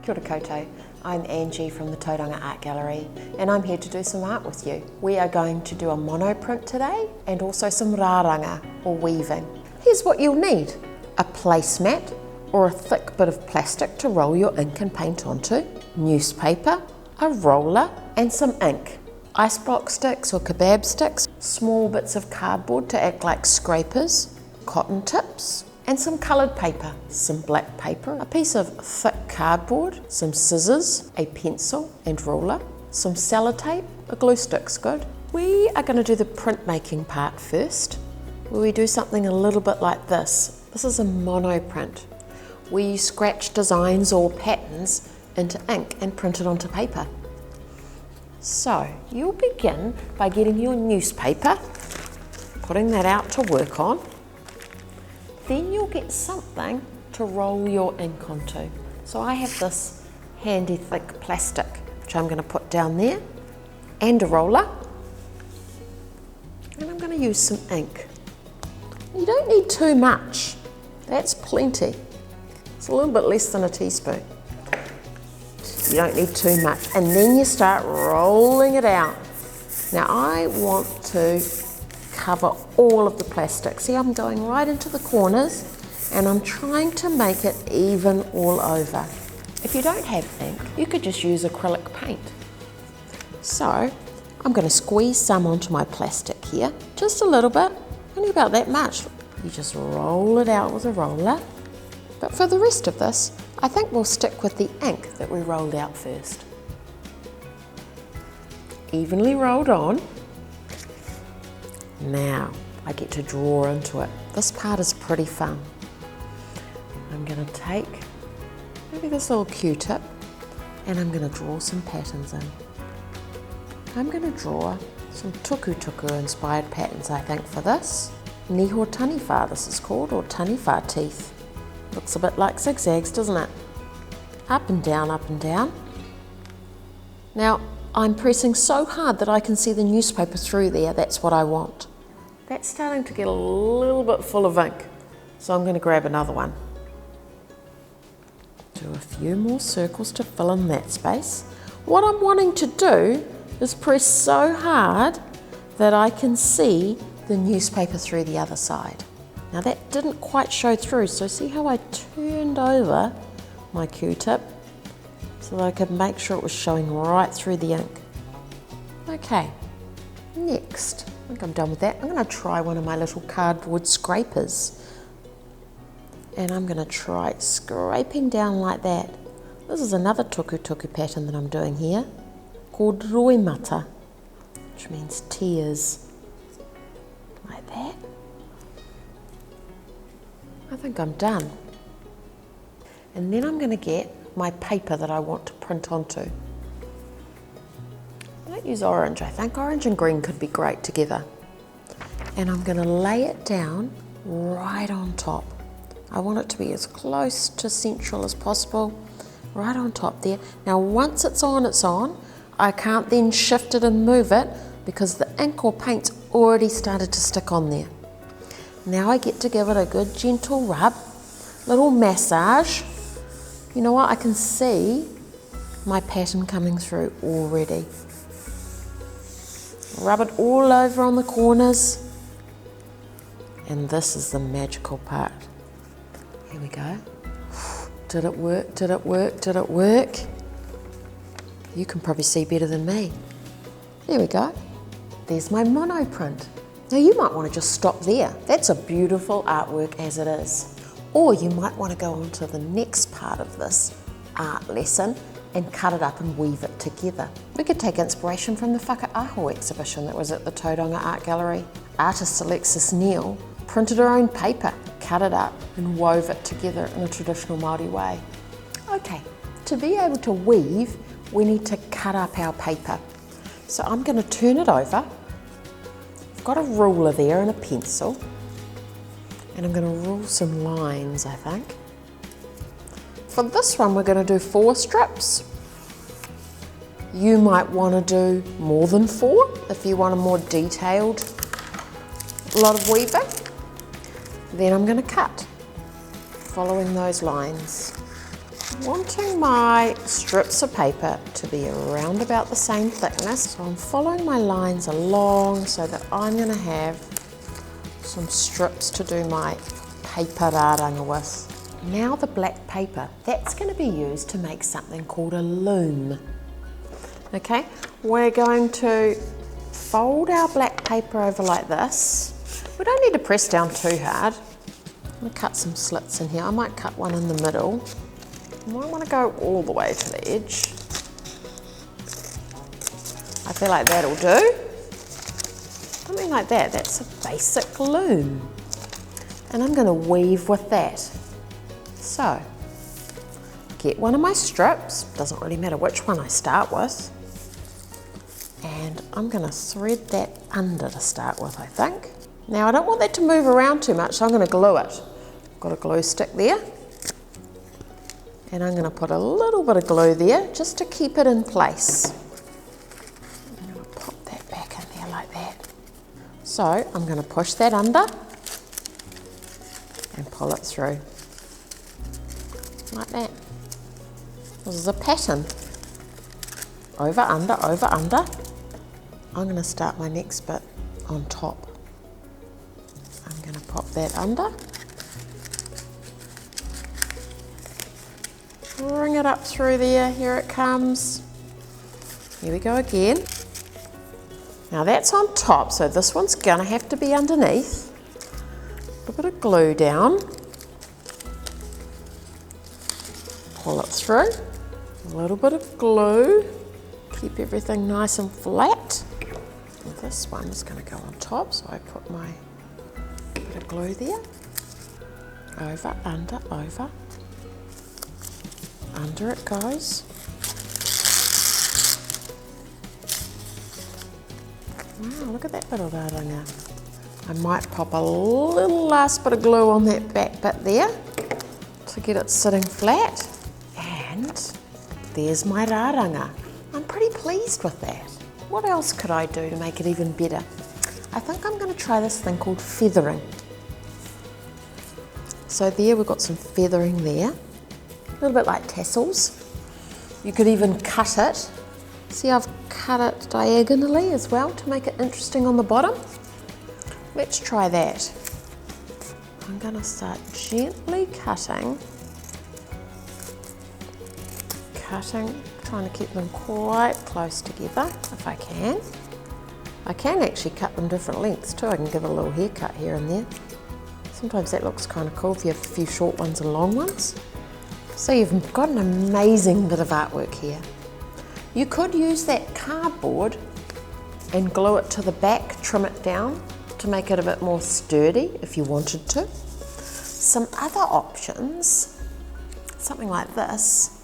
Kia ora koutou. I'm Angie from the Tauranga Art Gallery and I'm here to do some art with you. We are going to do a monoprint today and also some rāranga or weaving. Here's what you'll need: a placemat or a thick bit of plastic to roll your ink and paint onto, newspaper, a roller and some ink, Iceblock sticks or kebab sticks, small bits of cardboard to act like scrapers, cotton tips, and some coloured paper, some black paper, a piece of thick cardboard, some scissors, a pencil and ruler, some sellotape, a glue stick's good. We are going to do the printmaking part first, where we do something a little bit like this. This is a monoprint. We scratch designs or patterns into ink and print it onto paper. So you'll begin by getting your newspaper, putting that out to work on. Then you'll get something to roll your ink onto. So I have this handy thick plastic, which I'm going to put down there, and a roller. And I'm going to use some ink. You don't need too much. That's plenty. It's a little bit less than a teaspoon. You don't need too much. And then you start rolling it out. Now I want to cover all of the plastic. See, I'm going right into the corners and I'm trying to make it even all over. If you don't have ink, you could just use acrylic paint. So I'm going to squeeze some onto my plastic here, just a little bit, only about that much. You just roll it out with a roller. But for the rest of this, I think we'll stick with the ink that we rolled out first. Evenly rolled on. Now I get to draw into it. This part is pretty fun. I'm going to take maybe this little Q-tip and I'm going to draw some patterns in. I'm going to draw some tuku inspired patterns, I think, for this. Niho taniwha this is called, or taniwha teeth. Looks a bit like zigzags, doesn't it? Up and down, up and down. Now I'm pressing so hard that I can see the newspaper through there. That's what I want. That's starting to get a little bit full of ink, so I'm going to grab another one. Do a few more circles to fill in that space. What I'm wanting to do is press so hard that I can see the newspaper through the other side. Now that didn't quite show through, so see how I turned over my Q-tip so that I could make sure it was showing right through the ink. Okay, next. I think I'm done with that. I'm going to try one of my little cardboard scrapers. And I'm going to try scraping down like that. This is another tuku pattern that I'm doing here, called roimata, which means tears. Like that. I think I'm done. And then I'm going to get my paper that I want to print onto. I might use orange, I think. Orange and green could be great together. And I'm going to lay it down right on top. I want it to be as close to central as possible, right on top there. Now once it's on, it's on. I can't then shift it and move it because the ink or paint's already started to stick on there. Now I get to give it a good gentle rub, little massage. You know what, I can see my pattern coming through already. Rub it all over on the corners. And this is the magical part. Here we go. Did it work? Did it work? Did it work? You can probably see better than me. There we go. There's my monoprint. Now you might want to just stop there. That's a beautiful artwork as it is. Or you might want to go on to the next part of this art lesson and cut it up and weave it together. We could take inspiration from the Whaka-Aho exhibition that was at the Tauranga Art Gallery. Artist Alexis Neal printed her own paper, cut it up and wove it together in a traditional Māori way. Okay, to be able to weave, we need to cut up our paper. So I'm going to turn it over. I've got a ruler there and a pencil. And I'm going to rule some lines, I think. For this one, we're going to do 4 strips. You might want to do more than 4 if you want a more detailed lot of weaving. Then I'm going to cut, following those lines. Wanting my strips of paper to be around about the same thickness, so I'm following my lines along so that I'm going to have some strips to do my paper rāranga with. Now the black paper, that's going to be used to make something called a loom. Okay, we're going to fold our black paper over like this. We don't need to press down too hard. I'm going to cut some slits in here. I might cut one in the middle. I might want to go all the way to the edge. I feel like that'll do. Something like that, that's a basic loom. And I'm going to weave with that. So, get one of my strips, doesn't really matter which one I start with, and I'm going to thread that under to start with, I think. Now I don't want that to move around too much, so I'm going to glue it. I've got a glue stick there, and I'm going to put a little bit of glue there just to keep it in place. I'm going to pop that back in there like that. So I'm going to push that under and pull it through. Like that. This is a pattern. Over, under, over, under. I'm going to start my next bit on top. I'm going to pop that under. Bring it up through there. Here it comes. Here we go again. Now that's on top, so this one's going to have to be underneath. A little bit of glue down. Pull it through, a little bit of glue, keep everything nice and flat. And this one's going to go on top, so I put my bit of glue there. Over, under it goes. Wow, look at that bit of rāranga. I might pop a little last bit of glue on that back bit there to get it sitting flat. And there's my rāranga. I'm pretty pleased with that. What else could I do to make it even better? I think I'm going to try this thing called feathering. So there we've got some feathering there. A little bit like tassels. You could even cut it. See, I've cut it diagonally as well to make it interesting on the bottom. Let's try that. I'm going to start gently cutting, trying to keep them quite close together if I can. I can actually cut them different lengths too. I can give a little haircut here and there. Sometimes that looks kind of cool if you have a few short ones and long ones. So you've got an amazing bit of artwork here. You could use that cardboard and glue it to the back, trim it down to make it a bit more sturdy if you wanted to. Some other options, something like this,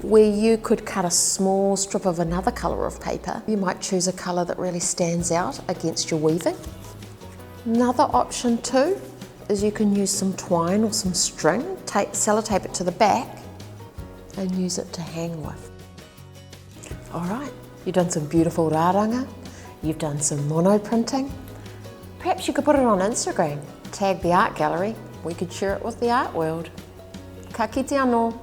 where you could cut a small strip of another colour of paper. You might choose a colour that really stands out against your weaving. Another option too is you can use some twine or some string, sellotape it to the back and use it to hang with. Alright, you've done some beautiful rāranga, you've done some monoprinting. Perhaps you could put it on Instagram, tag the art gallery, we could share it with the art world. Ka kite anō.